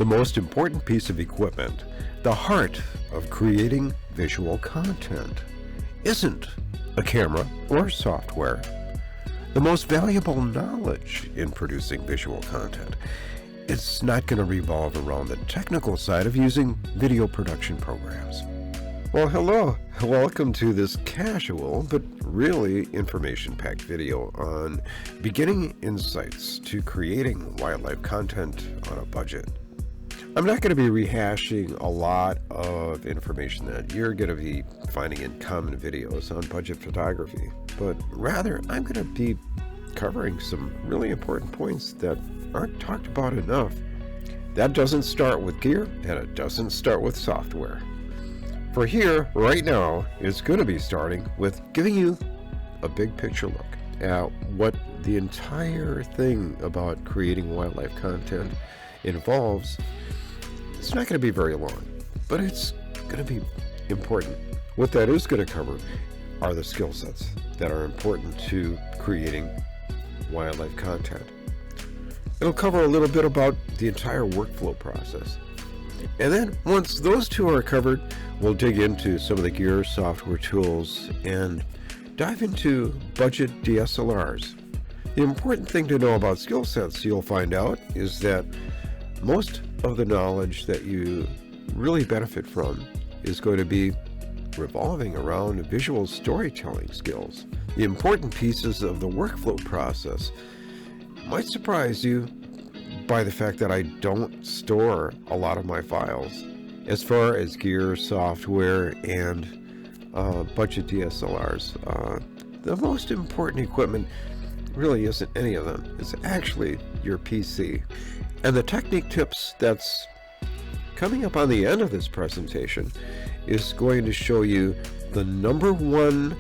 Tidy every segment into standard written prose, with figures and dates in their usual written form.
The most important piece of equipment, the heart of creating visual content, isn't a camera or software. The most valuable knowledge in producing visual content, it's not going to revolve around the technical side of using video production programs. Well, hello. Welcome to this casual but really information-packed video on beginning insights to creating wildlife content on a budget. I'm not going to be rehashing a lot of information that you're going to be finding in common videos on budget photography, but rather I'm going to be covering some really important points that aren't talked about enough. That doesn't start with gear, and it doesn't start with software. For here, right now, is going to be starting with giving you a big picture look at what the entire thing about creating wildlife content involves. It's not going to be very long, but it's going to be important. What that is going to cover are the skill sets that are important to creating wildlife content. It'll cover a little bit about the entire workflow process. And then once those two are covered, we'll dig into some of the gear, software tools, and dive into budget DSLRs. The important thing to know about skill sets, you'll find out, is that most of the knowledge that you really benefit from is going to be revolving around visual storytelling skills. The important pieces of the workflow process might surprise you by the fact that I don't store a lot of my files. As far as gear, software, and budget DSLRs, the most important equipment really isn't any of them. It's actually your PC. And the technique tips that's coming up on the end of this presentation is going to show you the number one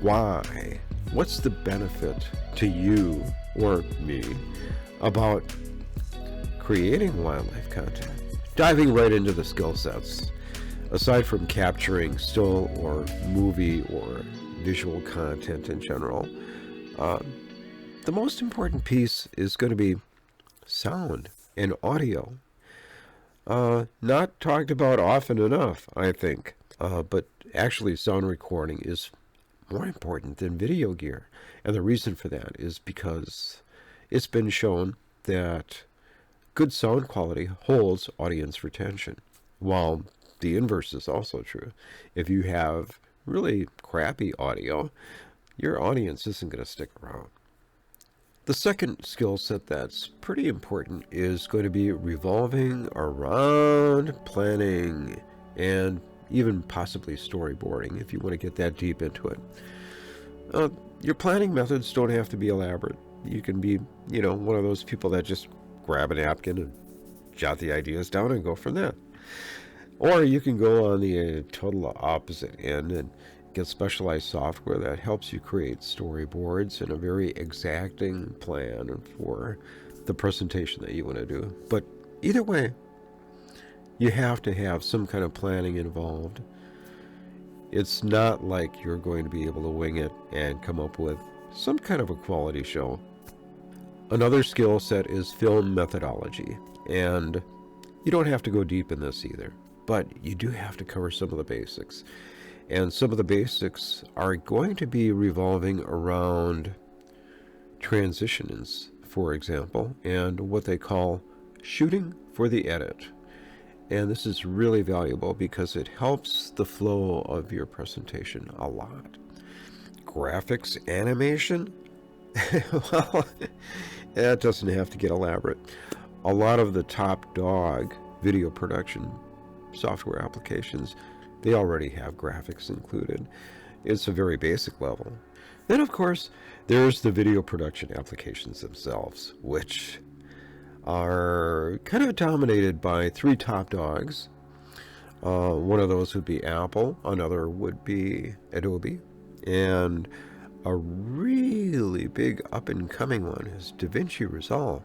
why. What's the benefit to you or me about creating wildlife content? Diving right into the skill sets. Aside from capturing still or movie or visual content in general, the most important piece is going to be sound and audio. Not talked about often enough, I think, but actually sound recording is more important than video gear. And the reason for that is because it's been shown that good sound quality holds audience retention, while the inverse is also true. If you have really crappy audio, your audience isn't going to stick around. The second skill set that's pretty important is going to be revolving around planning and even possibly storyboarding if you want to get that deep into it. Your planning methods don't have to be elaborate. You can be, one of those people that just grab a napkin and jot the ideas down and go from there. Or you can go on the total opposite end and get specialized software that helps you create storyboards and a very exacting plan for the presentation that you want to do. But either way, you have to have some kind of planning involved. It's not like you're going to be able to wing it and come up with some kind of a quality show. Another skill set is film methodology, and you don't have to go deep in this either, but you do have to cover some of the basics. And some of the basics are going to be revolving around transitions, for example, and what they call shooting for the edit. And this is really valuable because it helps the flow of your presentation a lot. Graphics animation? Well, that doesn't have to get elaborate. A lot of the top dog video production software applications, they already have graphics included. It's a very basic level. Then, of course, there's the video production applications themselves, which are kind of dominated by three top dogs. One of those would be Apple, another would be Adobe, and a really big up-and-coming one is DaVinci Resolve.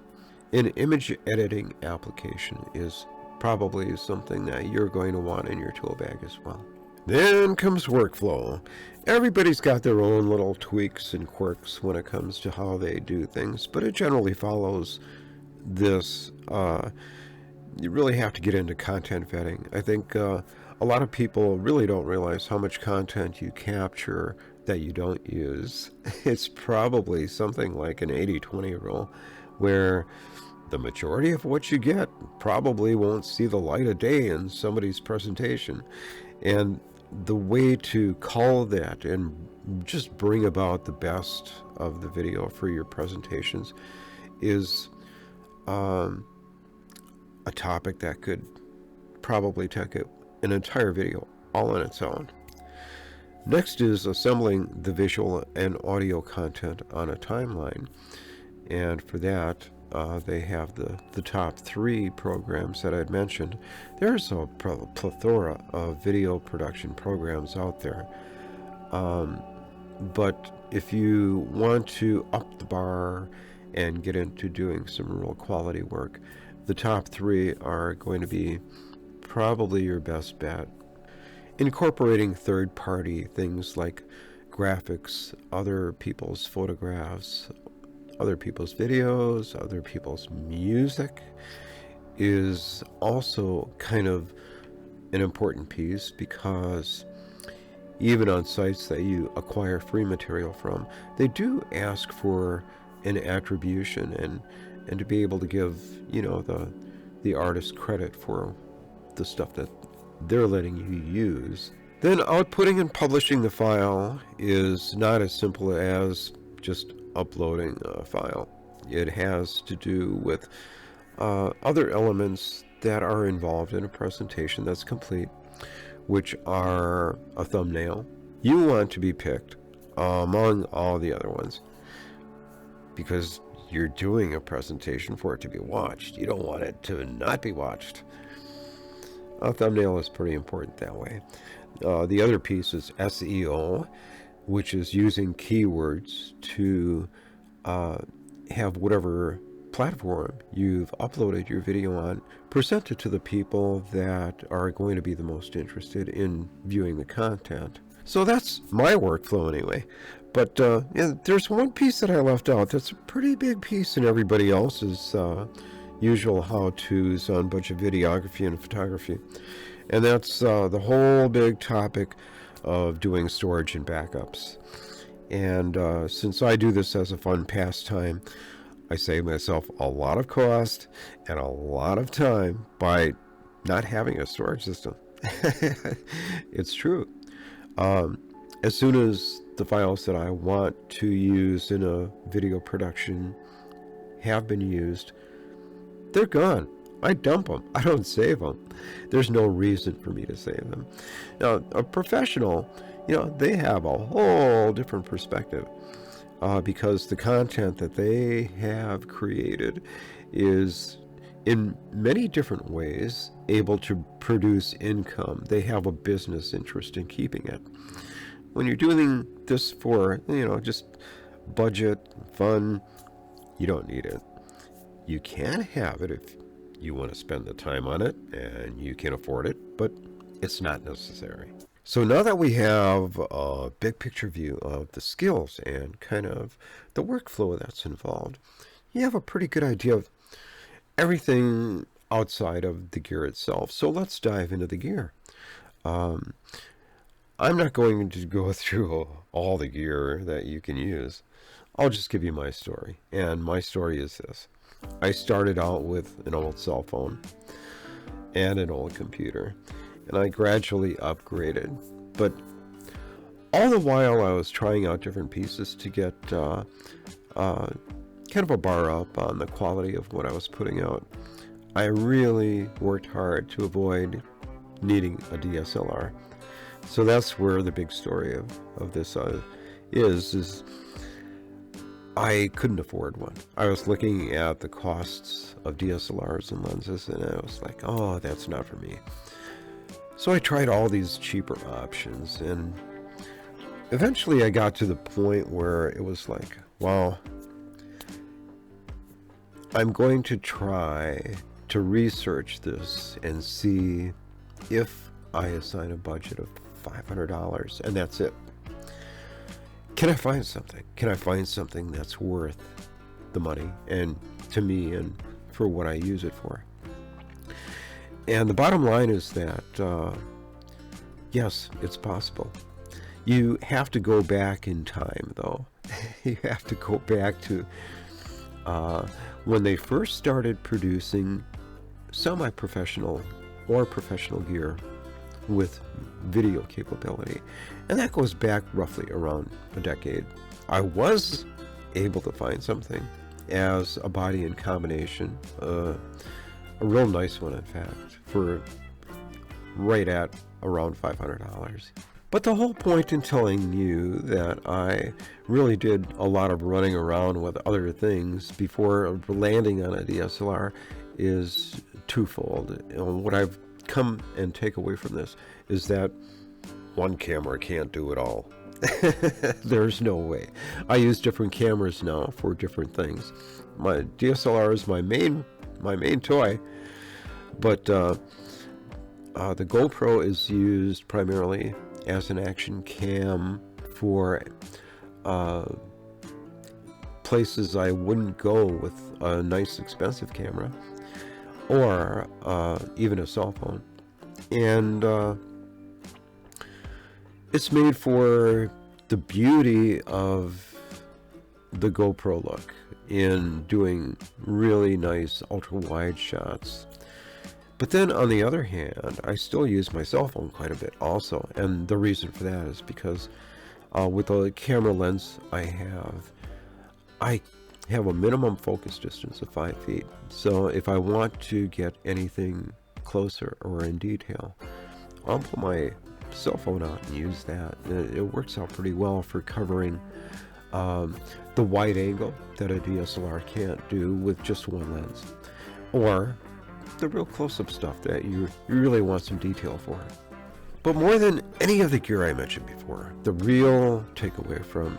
An image editing application is probably something that you're going to want in your tool bag as well. Then comes workflow. Everybody's got their own little tweaks and quirks when it comes to how they do things, but it generally follows this you really have to get into content vetting. I think a lot of people really don't realize how much content you capture that you don't use. It's probably something like an 80-20 rule, where the majority of what you get probably won't see the light of day in somebody's presentation. And the way to call that and just bring about the best of the video for your presentations is a topic that could probably take an entire video all on its own. Next is assembling the visual and audio content on a timeline. And for that, they have the top 3 programs that I'd mentioned. There's a plethora of video production programs out there. But if you want to up the bar and get into doing some real quality work, the top 3 are going to be probably your best bet. Incorporating third-party things like graphics, other people's photographs, other people's videos, other people's music is also kind of an important piece, because even on sites that you acquire free material from, they do ask for an attribution and to be able to give, you know, the artist credit for the stuff that they're letting you use. Then outputting and publishing the file is not as simple as just uploading a file. It has to do with other elements that are involved in a presentation that's complete, which are a thumbnail. You want to be picked among all the other ones, because you're doing a presentation for it to be watched. You don't want it to not be watched. A thumbnail is pretty important that way. The other piece is SEO, which is using keywords to have whatever platform you've uploaded your video on presented to the people that are going to be the most interested in viewing the content. So that's my workflow anyway. But yeah, there's one piece that I left out that's a pretty big piece in everybody else's usual how-tos on budget videography and photography, and that's the whole big topic of doing storage and backups. And since I do this as a fun pastime, I save myself a lot of cost and a lot of time by not having a storage system. It's true. As soon as the files that I want to use in a video production have been used, they're gone. I dump them. I don't save them. There's no reason for me to save them. Now, a professional, you know, they have a whole different perspective, because the content that they have created is in many different ways able to produce income. They have a business interest in keeping it. When you're doing this for, you know, just budget, fun, you don't need it. You can have it if you want to spend the time on it and you can afford it, but it's not necessary. So now that we have a big picture view of the skills and kind of the workflow that's involved, you have a pretty good idea of everything outside of the gear itself. So let's dive into the gear. I'm not going to go through all the gear that you can use. I'll just give you my story. And my story is this. I started out with an old cell phone and an old computer, and I gradually upgraded. But all the while I was trying out different pieces to get kind of a bar up on the quality of what I was putting out, I really worked hard to avoid needing a DSLR. So that's where the big story of this is I couldn't afford one. I was looking at the costs of DSLRs and lenses, and I was like, oh, that's not for me. So I tried all these cheaper options, and eventually I got to the point where it was like, well, I'm going to try to research this and see if I assign a budget of $500, and that's it. Can I find something? Can I find something that's worth the money and to me and for what I use it for? And the bottom line is that, yes, it's possible. You have to go back in time, though. You have to go back to when they first started producing semi-professional or professional gear with video capability. And that goes back roughly around a decade. I was able to find something as a body in combination, a real nice one in fact, for right at around $500. But the whole point in telling you that I really did a lot of running around with other things before landing on a DSLR is twofold. What I've come and take away from this is that one camera can't do it all. There's no way. I use different cameras now for different things. My DSLR is my main toy, but the GoPro is used primarily as an action cam for places I wouldn't go with a nice expensive camera or even a cell phone. And it's made for the beauty of the GoPro look in doing really nice ultra-wide shots. But then on the other hand, I still use my cell phone quite a bit also, and the reason for that is because with the camera lens I have a minimum focus distance of 5 feet. So if I want to get anything closer or in detail, I'll pull my cell phone out and use that. It works out pretty well for covering the wide angle that a DSLR can't do with just one lens, or the real close-up stuff that you really want some detail for. But more than any of the gear I mentioned before, the real takeaway from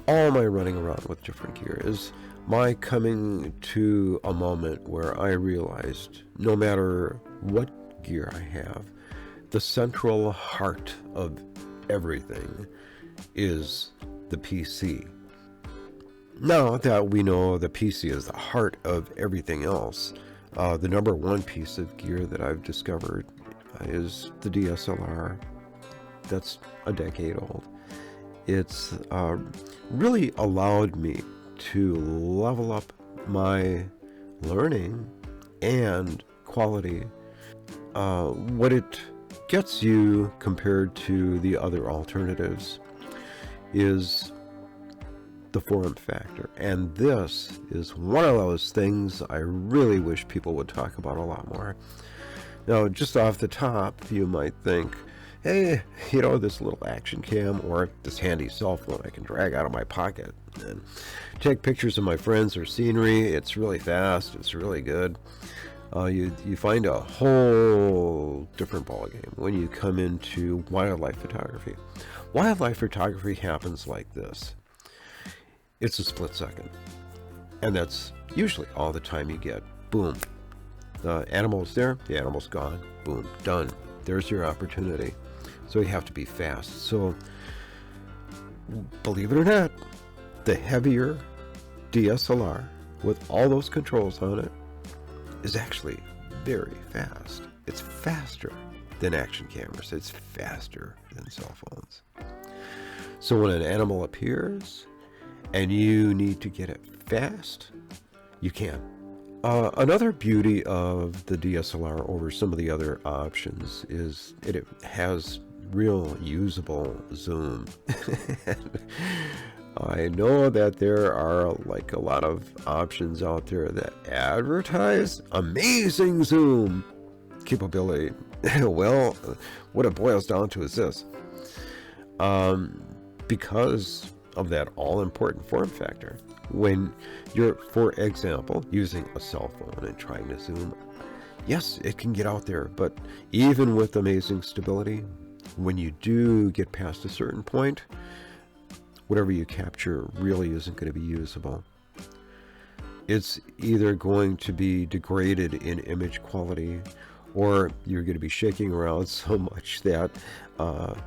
all my running around with different gear is my coming to a moment where I realized no matter what gear I have, the central heart of everything is the PC. Now that we know the PC is the heart of everything else, the number one piece of gear that I've discovered is the DSLR. That's a decade old. It's really allowed me to level up my learning and quality. What it gets you compared to the other alternatives is the form factor, and this is one of those things I really wish people would talk about a lot more. Now, just off the top, you might think, hey, you know, this little action cam or this handy cell phone I can drag out of my pocket and take pictures of my friends or scenery. It's really fast, it's really good. You find a whole different ballgame when you come into wildlife photography. Wildlife photography happens like this. It's a split second, and that's usually all the time you get. Boom. The animal's there, the animal's gone. Boom, done. There's your opportunity. So you have to be fast. So, believe it or not, the heavier DSLR with all those controls on it is actually very fast. It's faster than action cameras. It's faster than cell phones. So when an animal appears and you need to get it fast, you can. Another beauty of the DSLR over some of the other options is it has real usable zoom. I know that there are like a lot of options out there that advertise amazing zoom capability. Well, what it boils down to is this. Because of that all-important form factor, when you're, for example, using a cell phone and trying to zoom, yes, it can get out there, but even with amazing stability, when you do get past a certain point, whatever you capture really isn't going to be usable. It's either going to be degraded in image quality, or you're going to be shaking around so much that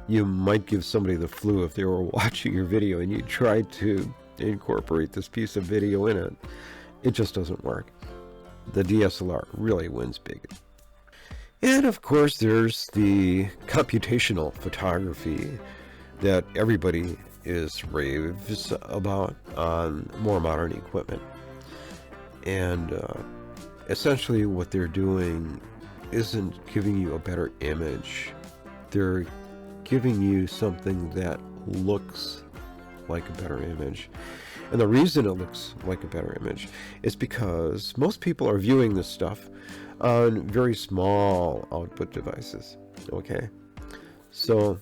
you might give somebody the flu if they were watching your video and you tried to incorporate this piece of video in it. It just doesn't work. The DSLR really wins big. And of course, there's the computational photography that everybody raves about on more modern equipment. And essentially what they're doing isn't giving you a better image. They're giving you something that looks like a better image. And the reason it looks like a better image is because most people are viewing this stuff on very small output devices. Okay? So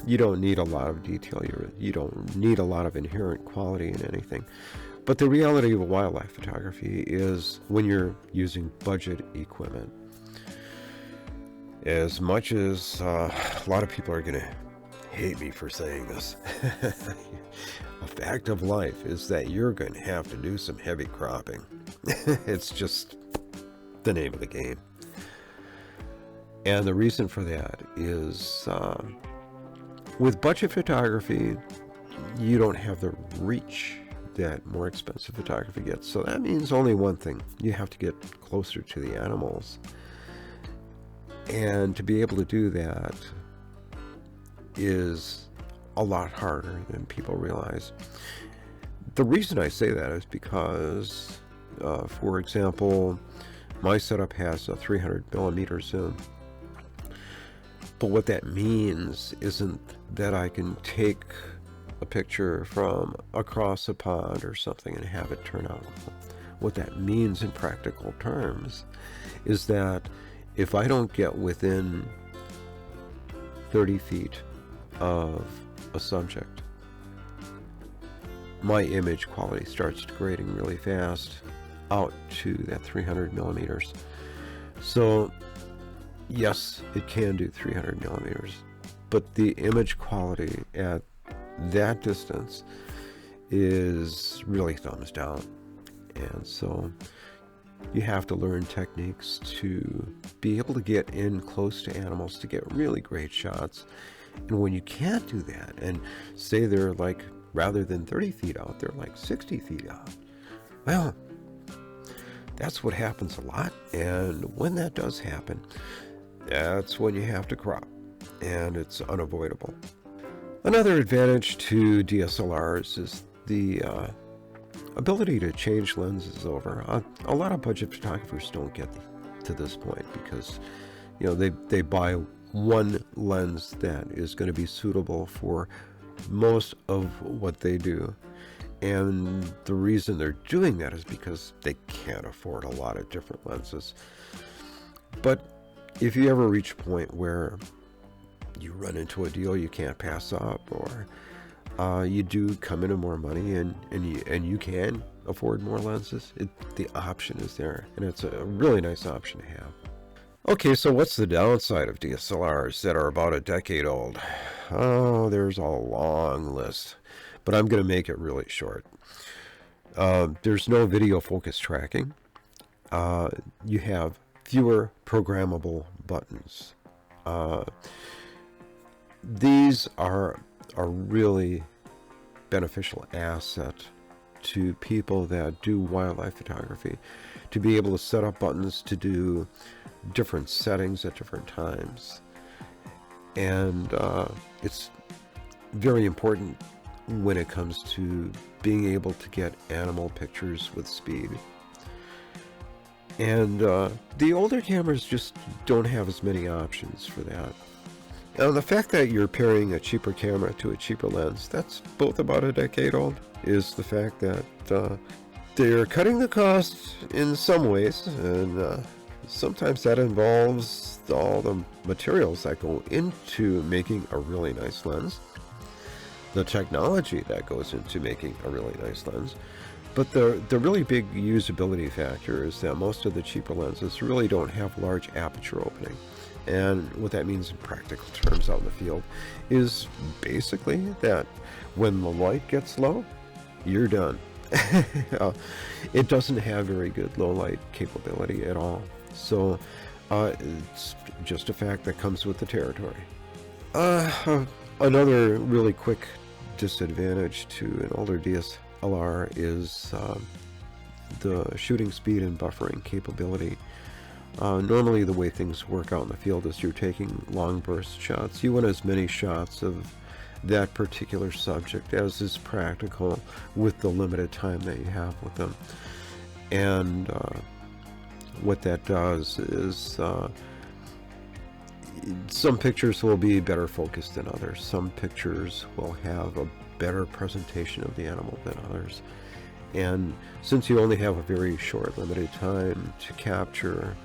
you don't need a lot of detail. You don't need a lot of inherent quality in anything. But the reality of wildlife photography is when you're using budget equipment, as much as a lot of people are going to hate me for saying this, a fact of life is that you're going to have to do some heavy cropping. It's just the name of the game. And the reason for that is with budget photography, you don't have the reach that more expensive photography gets. So that means only one thing. You have to get closer to the animals. And to be able to do that is a lot harder than people realize. The reason I say that is because, for example, my setup has a 300 millimeter zoom. But what that means isn't that I can take a picture from across a pond or something and have it turn out. What that means in practical terms is that if I don't get within 30 feet of a subject, my image quality starts degrading really fast out to that 300 millimeters. So yes, it can do 300 millimeters, but the image quality at that distance is really thumbs down. And so you have to learn techniques to be able to get in close to animals to get really great shots. And when you can't do that, and say they're like, rather than 30 feet out, they're like 60 feet out, well, that's what happens a lot. And when that does happen, that's when you have to crop, and it's unavoidable. Another advantage to DSLRs is the ability to change lenses over. A lot of budget photographers don't get to this point because, you know, they buy one lens that is going to be suitable for most of what they do. And the reason they're doing that is because they can't afford a lot of different lenses. But if you ever reach a point where you run into a deal you can't pass up, or you do come into more money and you can afford more lenses, the option is there, and it's a really nice option to have. Okay, so what's the downside of DSLRs that are about a decade old? Oh, there's a long list, but I'm going to make it really short. There's no video focus tracking. You have fewer programmable buttons. These are a really beneficial asset to people that do wildlife photography, to be able to set up buttons to do different settings at different times. And it's very important when it comes to being able to get animal pictures with speed. And the older cameras just don't have as many options for that. Now, the fact that you're pairing a cheaper camera to a cheaper lens, that's both about a decade old, is the fact that they're cutting the cost in some ways, and sometimes that involves all the materials that go into making a really nice lens, the technology that goes into making a really nice lens. But the really big usability factor is that most of the cheaper lenses really don't have large aperture opening. And what that means in practical terms out in the field is basically that when the light gets low, you're done. It doesn't have very good low light capability at all. So it's just a fact that comes with the territory. Another really quick disadvantage to an older DSLR is the shooting speed and buffering capability. Normally the way things work out in the field is you're taking long burst shots. You want as many shots of that particular subject as is practical with the limited time that you have with them. And what that does is some pictures will be better focused than others. Some pictures will have a better presentation of the animal than others. And since you only have a very short limited time to capture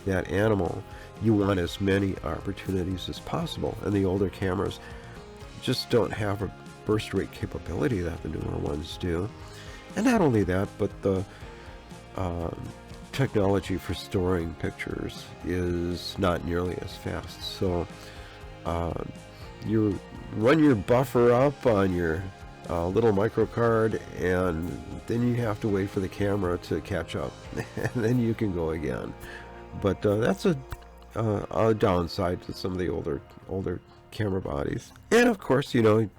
that animal, you want as many opportunities as possible. And the older cameras just don't have a burst rate capability that the newer ones do. And not only that, but the technology for storing pictures is not nearly as fast. So you run your buffer up on your little micro card, and then you have to wait for the camera to catch up, and then you can go again. But that's a downside to some of the older camera bodies. And of course, you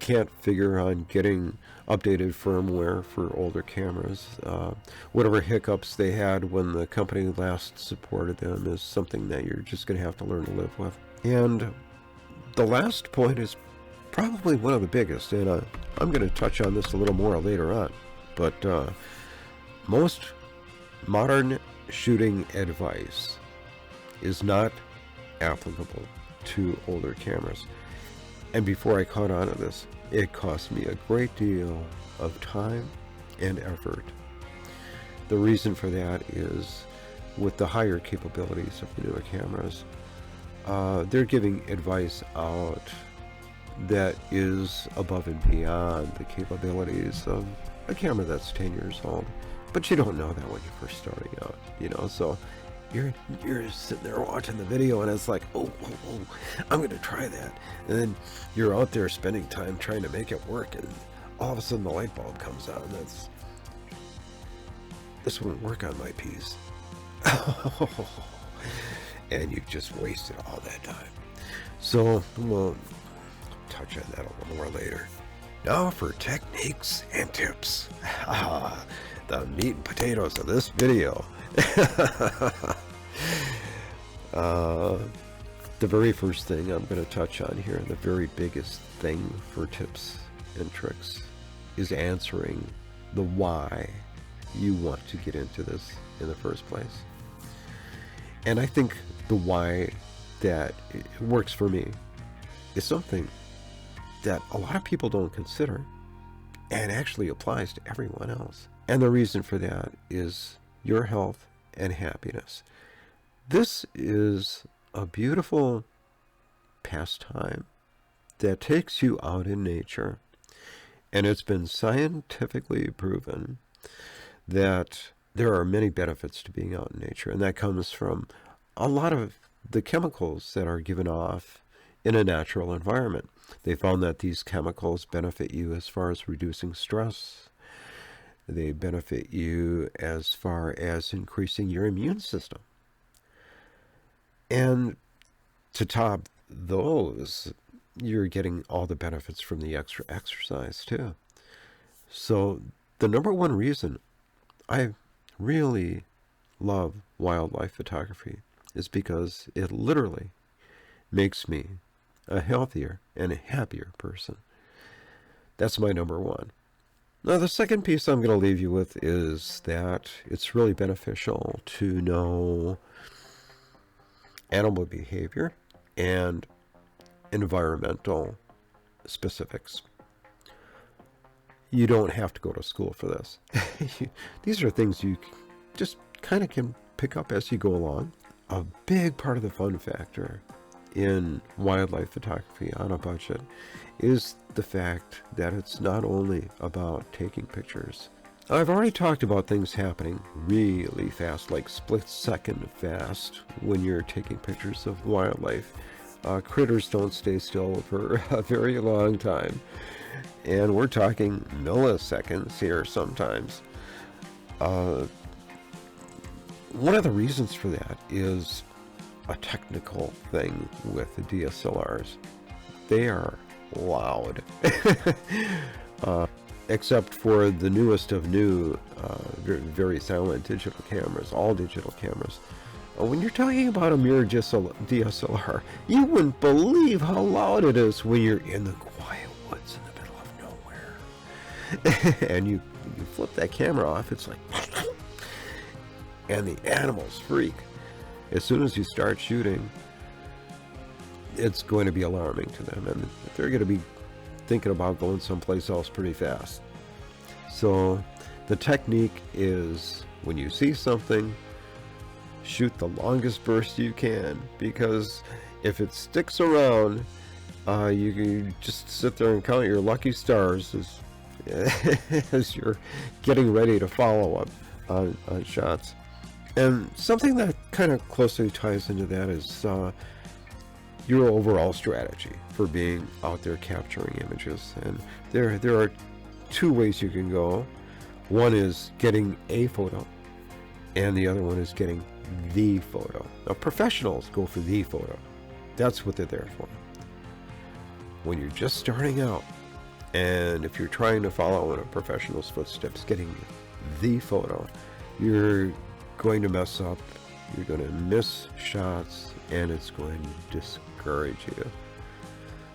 can't figure on getting updated firmware for older cameras. Whatever hiccups they had when the company last supported them is something that you're just going to have to learn to live with. And the last point is probably one of the biggest, and I'm going to touch on this a little more later on, but most modern shooting advice is not applicable to older cameras. And before I caught on to this, it cost me a great deal of time and effort. The reason for that is with the higher capabilities of the newer cameras, they're giving advice out that is above and beyond the capabilities of a camera that's 10 years old. But you don't know that when you're first starting out, so you're sitting there watching the video, and it's like, oh, I'm going to try that. And then you're out there spending time trying to make it work, and all of a sudden the light bulb comes on. This won't work on my piece. And you just wasted all that time. So we'll touch on that a little more later. Now for techniques and tips. The meat and potatoes of this video. The very first thing I'm going to touch on here, and the very biggest thing for tips and tricks, is answering the why you want to get into this in the first place. And I think the why that works for me is something that a lot of people don't consider, and actually applies to everyone else. And the reason for that is your health and happiness. This is a beautiful pastime that takes you out in nature, and it's been scientifically proven that there are many benefits to being out in nature, and that comes from a lot of the chemicals that are given off in a natural environment. They found that these chemicals benefit you as far as reducing stress. They benefit you as far as increasing your immune system. And to top those, you're getting all the benefits from the extra exercise too. So the number one reason I really love wildlife photography is because it literally makes me a healthier and a happier person. That's my number one. Now, the second piece I'm going to leave you with is that it's really beneficial to know animal behavior and environmental specifics. You don't have to go to school for this. These are things you just kind of can pick up as you go along. A big part of the fun factor in wildlife photography on a budget is the fact that it's not only about taking pictures. I've already talked about things happening really fast, like split-second fast when you're taking pictures of wildlife. Critters don't stay still for a very long time, and we're talking milliseconds here sometimes. One of the reasons for that is a technical thing with the DSLRs. They are loud. Except for the newest of new, very silent digital cameras, all digital cameras. When you're talking about a mirror DSLR, you wouldn't believe how loud it is when you're in the quiet woods in the middle of nowhere. And you flip that camera off, it's like, and the animals freak. As soon as you start shooting, it's going to be alarming to them, and they're going to be thinking about going someplace else pretty fast. So the technique is, when you see something, shoot the longest burst you can, because if it sticks around, you can just sit there and count your lucky stars as you're getting ready to follow up on shots. And something that kind of closely ties into that is your overall strategy for being out there capturing images. And there are two ways you can go. One is getting a photo, and the other one is getting the photo. Now, professionals go for the photo. That's what they're there for. When you're just starting out, and if you're trying to follow in a professional's footsteps, getting the photo, you're going to mess up, you're going to miss shots, and it's going to discourage you.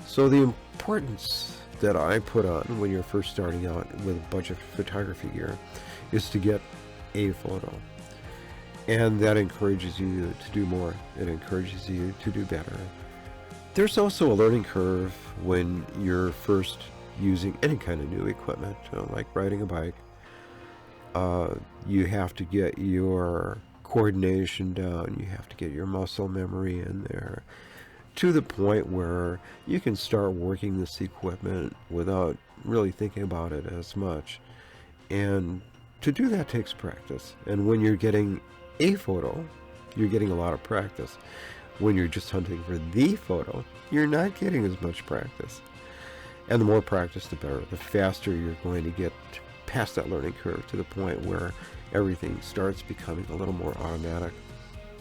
So the importance that I put on when you're first starting out with budget photography gear is to get a photo. And that encourages you to do more. It encourages you to do better. There's also a learning curve when you're first using any kind of new equipment, like riding a bike. You have to get your coordination down. You have to get your muscle memory in there to the point where you can start working this equipment without really thinking about it as much. And to do that takes practice. And when you're getting a photo, you're getting a lot of practice. When you're just hunting for the photo, you're not getting as much practice. And the more practice, the better. The faster you're going to get past that learning curve to the point where everything starts becoming a little more automatic.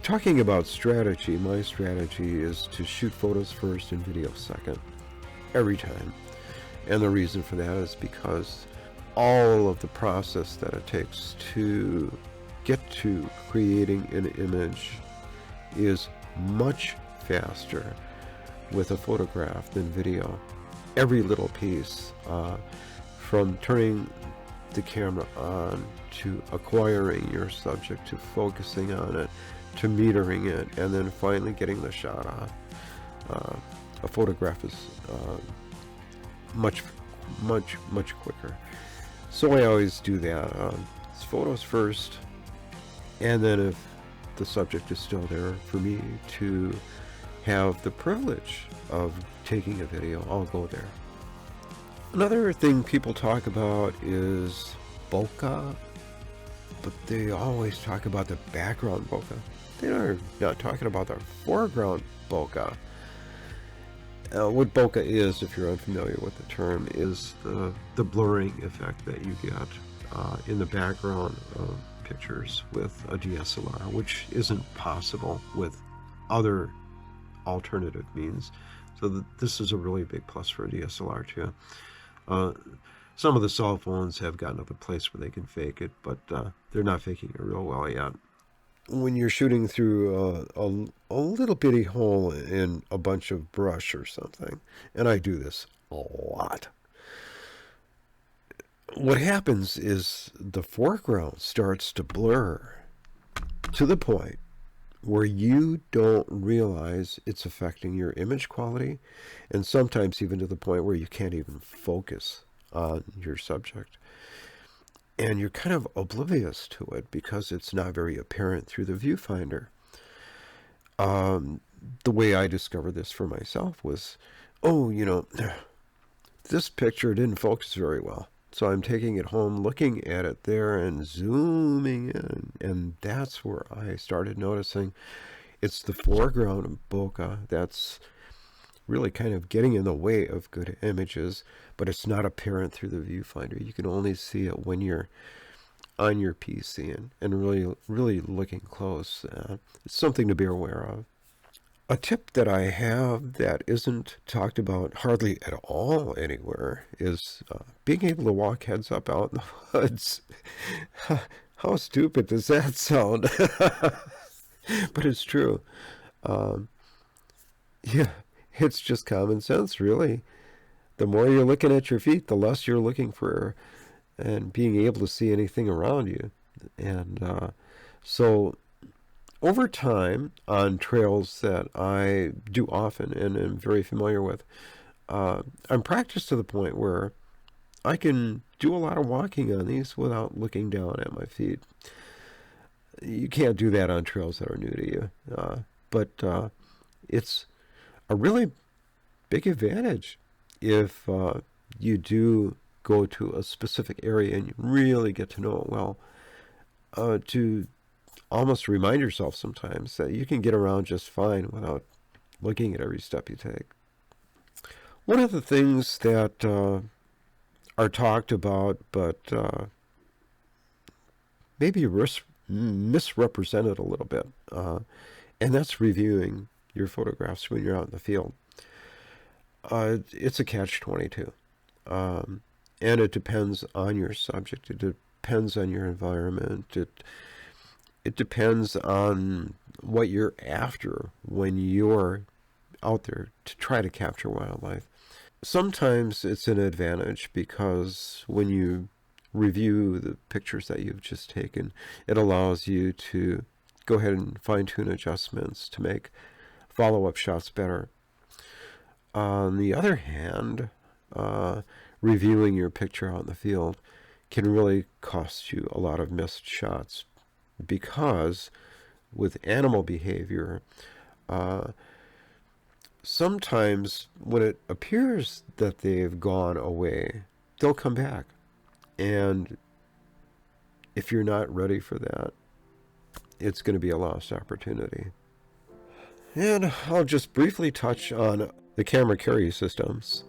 Talking about strategy, my strategy is to shoot photos first and video second, every time. And the reason for that is because all of the process that it takes to get to creating an image is much faster with a photograph than video. Every little piece, from turning the camera on to acquiring your subject to focusing on it to metering it and then finally getting the shot off. A photograph is much quicker. So I always do that. It's photos first, and then if the subject is still there for me to have the privilege of taking a video, I'll go there. Another thing people talk about is bokeh, but they always talk about the background bokeh. They're not talking about the foreground bokeh. What bokeh is, if you're unfamiliar with the term, is the blurring effect that you get in the background of pictures with a DSLR, which isn't possible with other alternative means. So this is a really big plus for a DSLR too. Some of the cell phones have gotten up a place where they can fake it, but they're not faking it real well yet. When you're shooting through a little bitty hole in a bunch of brush or something, and I do this a lot, what happens is the foreground starts to blur to the point where you don't realize it's affecting your image quality, and sometimes even to the point where you can't even focus on your subject. And you're kind of oblivious to it because it's not very apparent through the viewfinder. The way I discovered this for myself was, this picture didn't focus very well. So I'm taking it home, looking at it there and zooming in. And that's where I started noticing it's the foreground of bokeh that's really kind of getting in the way of good images, but it's not apparent through the viewfinder. You can only see it when you're on your PC and really looking close. It's something to be aware of. A tip that I have that isn't talked about hardly at all anywhere is being able to walk heads up out in the woods. How stupid does that sound? But it's true. Um, yeah, it's just common sense, really. The more you're looking at your feet, the less you're looking for and being able to see anything around you. And so over time, on trails that I do often and am very familiar with, I'm practiced to the point where I can do a lot of walking on these without looking down at my feet. You can't do that on trails that are new to you. But it's a really big advantage if you do go to a specific area and you really get to know it well, to almost remind yourself sometimes that you can get around just fine without looking at every step you take. One of the things that are talked about but maybe misrepresented a little bit, and that's reviewing your photographs when you're out in the field. It's a catch-22. And it depends on your subject. It depends on your environment. It depends on what you're after when you're out there to try to capture wildlife. Sometimes it's an advantage because when you review the pictures that you've just taken, it allows you to go ahead and fine-tune adjustments to make follow-up shots better. On the other hand, reviewing your picture out in the field can really cost you a lot of missed shots because with animal behavior, sometimes when it appears that they've gone away, they'll come back. And if you're not ready for that, it's going to be a lost opportunity. And I'll just briefly touch on the camera carry systems.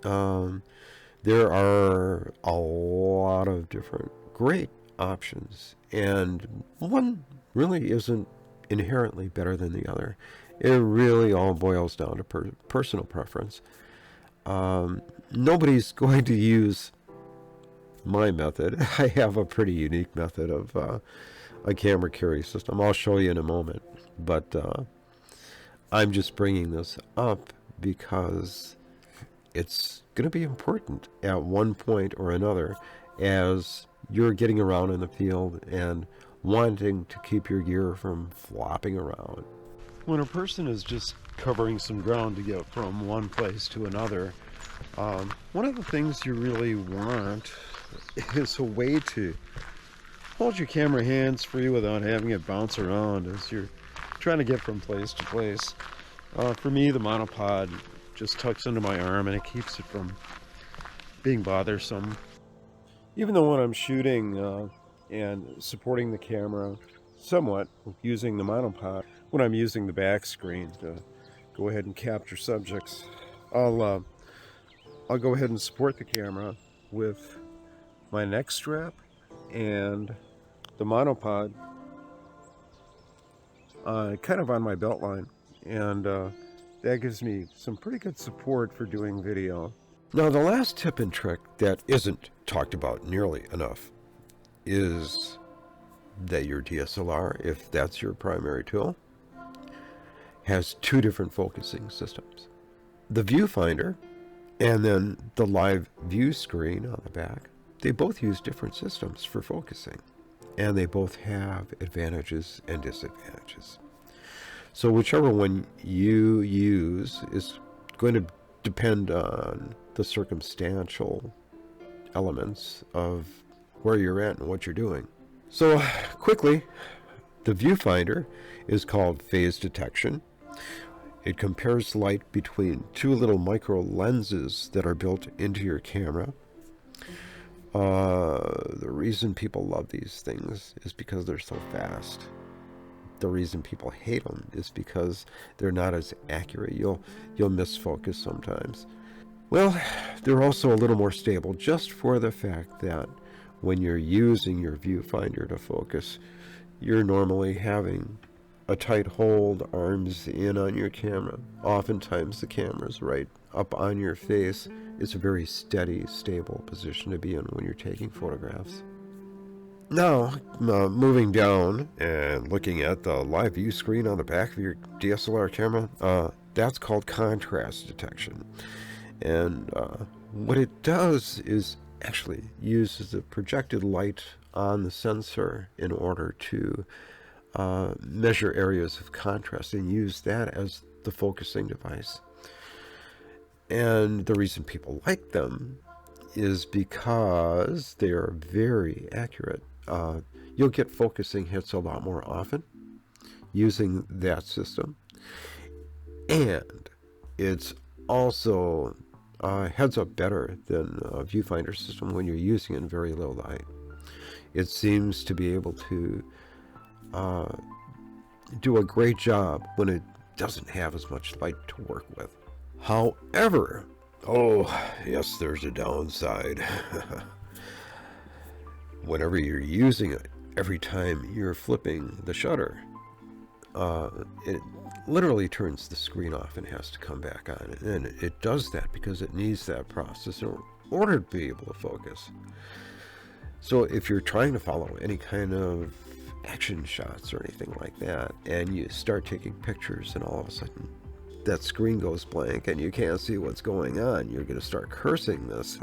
There are a lot of different great options, and one really isn't inherently better than the other. It really all boils down to personal preference. Nobody's going to use my method. I have a pretty unique method of a camera carry system. I'll show you in a moment, but I'm just bringing this up because it's going to be important at one point or another as you're getting around in the field and wanting to keep your gear from flopping around. When a person is just covering some ground to get from one place to another, one of the things you really want is a way to hold your camera hands free without having it bounce around as you're trying to get from place to place. For me, the monopod just tucks into my arm and it keeps it from being bothersome. Even though when I'm shooting and supporting the camera somewhat using the monopod, when I'm using the back screen to go ahead and capture subjects, I'll go ahead and support the camera with my neck strap and the monopod kind of on my belt line, and that gives me some pretty good support for doing video. Now, the last tip and trick that isn't talked about nearly enough is that your DSLR, if that's your primary tool, has two different focusing systems. The viewfinder and then the live view screen on the back, they both use different systems for focusing, and they both have advantages and disadvantages. So whichever one you use is going to depend on the circumstantial elements of where you're at and what you're doing. So quickly, the viewfinder is called phase detection. It compares light between two little micro lenses that are built into your camera. The reason people love these things is because they're so fast. The reason people hate them is because they're not as accurate. You'll misfocus sometimes. Well, they're also a little more stable just for the fact that when you're using your viewfinder to focus, you're normally having a tight hold, arms in on your camera. Oftentimes the camera's right up on your face. It's a very steady, stable position to be in when you're taking photographs. Now, moving down and looking at the live view screen on the back of your DSLR camera, that's called contrast detection. And what it does is actually uses the projected light on the sensor in order to measure areas of contrast and use that as the focusing device. And the reason people like them is because they are very accurate. You'll get focusing hits a lot more often using that system. And it's also heads up better than a viewfinder system when you're using it in very low light. It seems to be able to do a great job when it doesn't have as much light to work with. However, oh yes, there's a downside. Whenever you're using it, every time you're flipping the shutter, it literally turns the screen off and has to come back on. And it does that because it needs that process in order to be able to focus. So if you're trying to follow any kind of action shots or anything like that, and you start taking pictures and all of a sudden that screen goes blank and you can't see what's going on, you're going to start cursing this.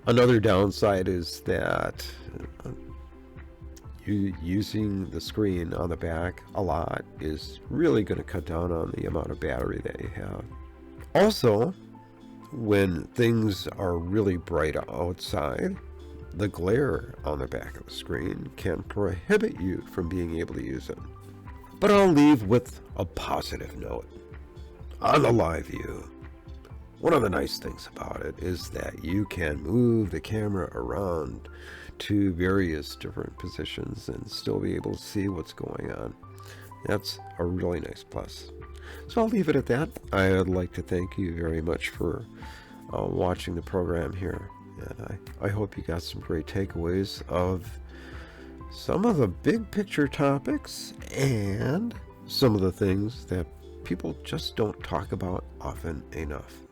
Another downside is that you using the screen on the back a lot is really going to cut down on the amount of battery that you have. Also, when things are really bright outside, the glare on the back of the screen can prohibit you from being able to use it. But I'll leave with a positive note. On the live view, one of the nice things about it is that you can move the camera around to various different positions and still be able to see what's going on. That's a really nice plus. So I'll leave it at that. I'd like to thank you very much for watching the program here. And I hope you got some great takeaways of some of the big picture topics and some of the things that people just don't talk about often enough.